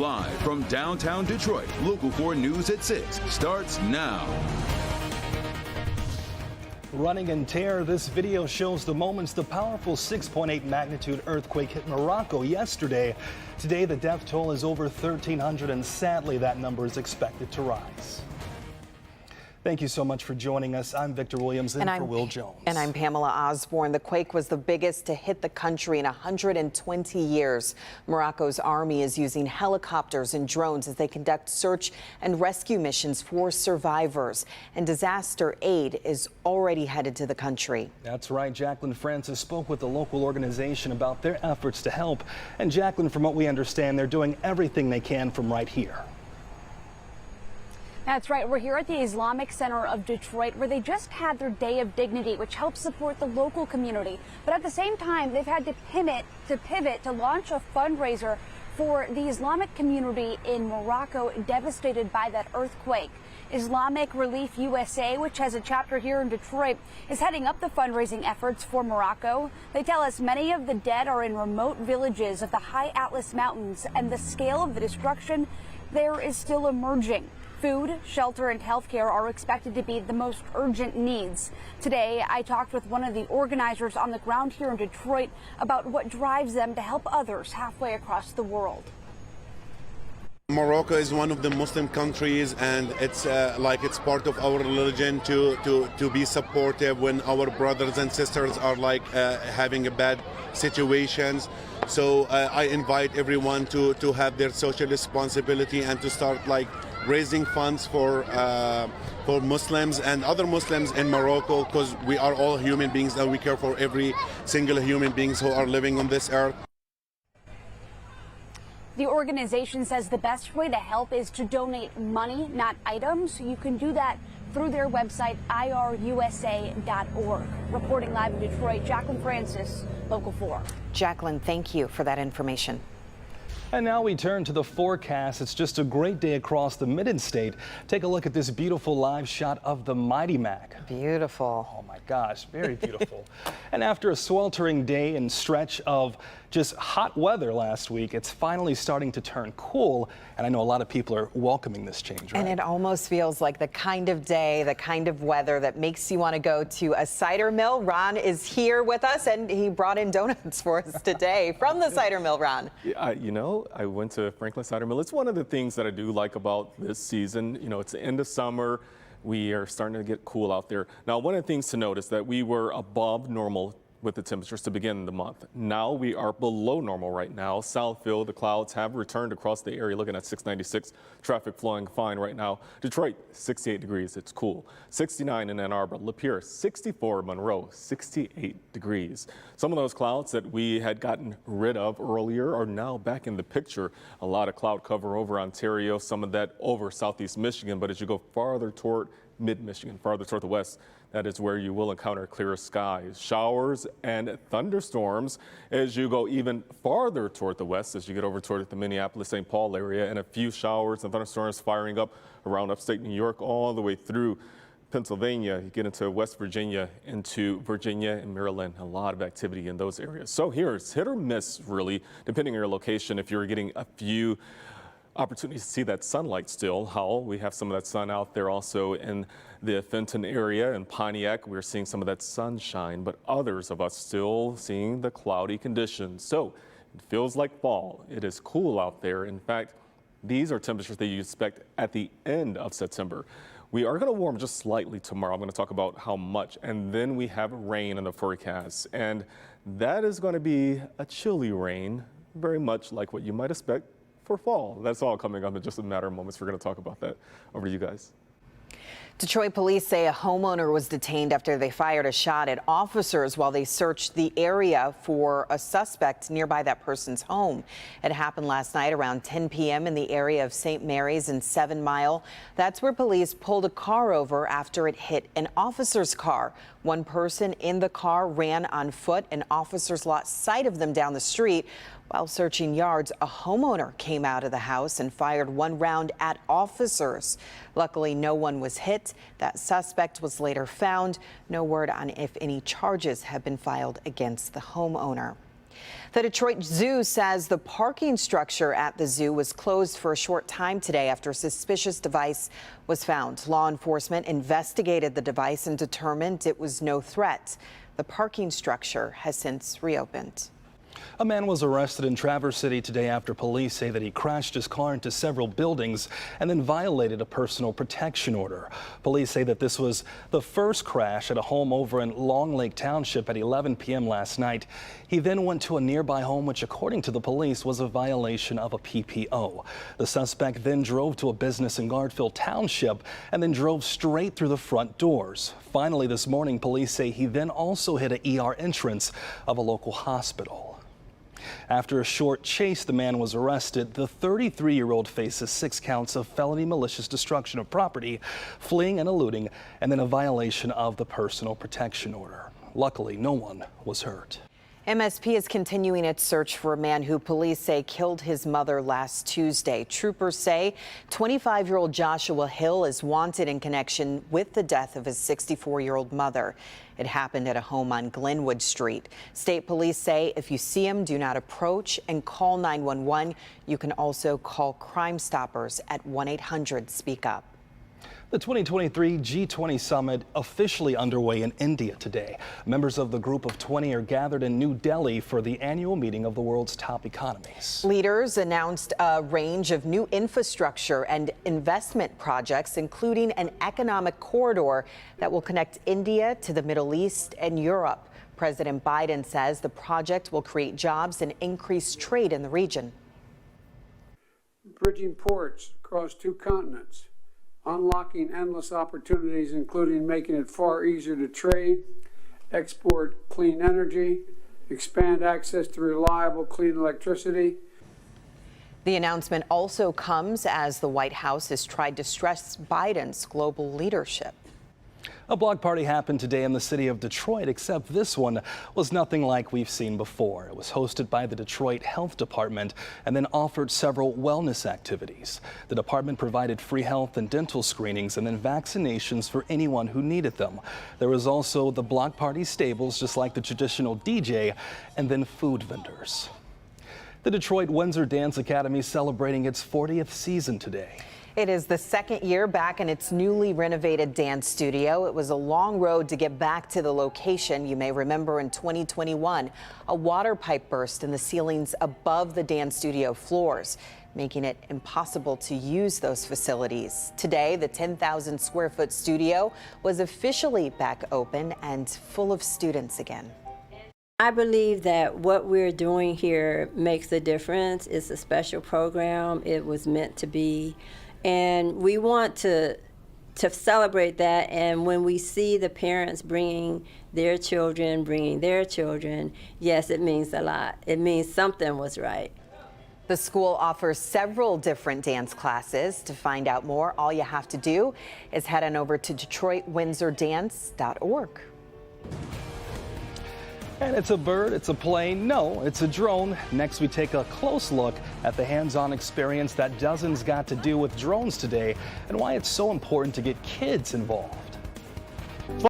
Live from downtown Detroit, Local 4 News at 6 starts now. Running in terror, this video shows the moments the powerful 6.8 magnitude earthquake hit Morocco yesterday. Today, the death toll is over 1,300, and sadly, that number is expected to rise. Thank you so much for joining us. I'm Victor Williams in for Will Jones. And I'm Pamela Osborne. The quake was the biggest to hit the country in 120 years. Morocco's army is using helicopters and drones as they conduct search and rescue missions for survivors. And disaster aid is already headed to the country. That's right. Jacqueline Francis spoke with the local organization about their efforts to help. And Jacqueline, from what we understand, they're doing everything they can from right here. That's right. We're here at the Islamic Center of Detroit, where they just had their Day of Dignity, which helps support the local community. But at the same time, they've had to pivot to launch a fundraiser for the Islamic community in Morocco devastated by that earthquake. Islamic Relief USA, which has a chapter here in Detroit, is heading up the fundraising efforts for Morocco. They tell us many of the dead are in remote villages of the high Atlas Mountains, and the scale of the destruction there is still emerging. Food, shelter, and healthcare are expected to be the most urgent needs. Today, I talked with one of the organizers on the ground here in Detroit about what drives them to help others halfway across the world. Morocco is one of the Muslim countries, and it's it's part of our religion to be supportive when our brothers and sisters are having a bad situations. So I invite everyone to have their social responsibility and to start raising funds for Muslims and other Muslims in Morocco, because we are all human beings and we care for every single human beings who are living on this earth. The organization says the best way to help is to donate money, not items. You can do that through their website, irusa.org. Reporting live in Detroit, Jacqueline Francis, Local 4. Jacqueline, thank you for that information. And now we turn to the forecast. It's just a great day across the Mid-State. Take a look at this beautiful live shot of the Mighty Mac. Beautiful. Oh my gosh, very beautiful. And after a sweltering day and stretch of just hot weather last week, it's finally starting to turn cool. And I know a lot of people are welcoming this change, right? And it almost feels like the kind of day, the kind of weather that makes you want to go to a cider mill. Ron is here with us, and he brought in donuts for us today from the cider mill, Ron. I went to Franklin Cider Mill. It's one of the things that I do like about this season. You know, it's the end of summer. We are starting to get cool out there. Now, one of the things to note is that we were above normal with the temperatures to begin the month. Now we are below normal right now. Southfield, the clouds have returned across the area, looking at 696, traffic flowing fine right now. Detroit, 68 degrees, it's cool. 69 in Ann Arbor, Lapeer, 64, Monroe, 68 degrees. Some of those clouds that we had gotten rid of earlier are now back in the picture. A lot of cloud cover over Ontario, some of that over southeast Michigan, but as you go farther toward mid-Michigan, farther toward the west, that is where you will encounter clearer skies, showers and thunderstorms as you go even farther toward the west, as you get over toward the Minneapolis-St. Paul area, and a few showers and thunderstorms firing up around upstate New York all the way through Pennsylvania. You get into West Virginia, into Virginia and Maryland, a lot of activity in those areas. So here it's hit or miss, really, depending on your location. If you're getting a few opportunities to see that sunlight still. Howell, we have some of that sun out there also in the Fenton area and Pontiac. We're seeing some of that sunshine, but others of us still seeing the cloudy conditions. So it feels like fall. It is cool out there. In fact, these are temperatures that you expect at the end of September. We are going to warm just slightly tomorrow. I'm going to talk about how much, and then we have rain in the forecast, and that is going to be a chilly rain, very much like what you might expect for fall. That's all coming up in just a matter of moments. We're going to talk about that. Over to you guys. Detroit police say a homeowner was detained after they fired a shot at officers while they searched the area for a suspect nearby that person's home. It happened last night around 10 p.m. in the area of St. Mary's and 7 Mile. That's where police pulled a car over after it hit an officer's car. One person in the car ran on foot, and officers lost sight of them down the street. While searching yards, a homeowner came out of the house and fired one round at officers. Luckily, no one was hit. That suspect was later found. No word on if any charges have been filed against the homeowner. The Detroit Zoo says the parking structure at the zoo was closed for a short time today after a suspicious device was found. Law enforcement investigated the device and determined it was no threat. The parking structure has since reopened. A man was arrested in Traverse City today after police say that he crashed his car into several buildings and then violated a personal protection order. Police say that this was the first crash at a home over in Long Lake Township at 11 p.m. last night. He then went to a nearby home, which according to the police was a violation of a PPO. The suspect then drove to a business in Garfield Township and then drove straight through the front doors. Finally, this morning, police say he then also hit an ER entrance of a local hospital. After a short chase, the man was arrested. The 33-year-old faces 6 counts of felony malicious destruction of property, fleeing and eluding, and then a violation of the personal protection order. Luckily, no one was hurt. MSP is continuing its search for a man who police say killed his mother last Tuesday. Troopers say 25-year-old Joshua Hill is wanted in connection with the death of his 64-year-old mother. It happened at a home on Glenwood Street. State police say if you see him, do not approach and call 911. You can also call Crime Stoppers at 1-800-SPEAK-UP. The 2023 G20 summit officially underway in India today. Members of the Group of 20 are gathered in New Delhi for the annual meeting of the world's top economies. Leaders announced a range of new infrastructure and investment projects, including an economic corridor that will connect India to the Middle East and Europe. President Biden says the project will create jobs and increase trade in the region. Bridging ports across 2 continents. Unlocking endless opportunities, including making it far easier to trade, export clean energy, expand access to reliable, clean electricity. The announcement also comes as the White House has tried to stress Biden's global leadership. A block party happened today in the city of Detroit, except this one was nothing like we've seen before. It was hosted by the Detroit Health Department and then offered several wellness activities. The department provided free health and dental screenings and then vaccinations for anyone who needed them. There was also the block party stables, just like the traditional DJ, and then food vendors. The Detroit Windsor Dance Academy celebrating its 40th season today. It is the second year back in its newly renovated dance studio. It was a long road to get back to the location. You may remember in 2021, a water pipe burst in the ceilings above the dance studio floors, making it impossible to use those facilities. Today, the 10,000 square foot studio was officially back open and full of students again. I believe that what we're doing here makes a difference. It's a special program. It was meant to be. And we want to celebrate that. And when we see the parents bringing their children, yes, it means a lot. It means something was right. The school offers several different dance classes. To find out more, all you have to do is head on over to DetroitWindsorDance.org. And it's a bird, it's a plane, no, it's a drone. Next, we take a close look at the hands-on experience that dozens got to do with drones today and why it's so important to get kids involved.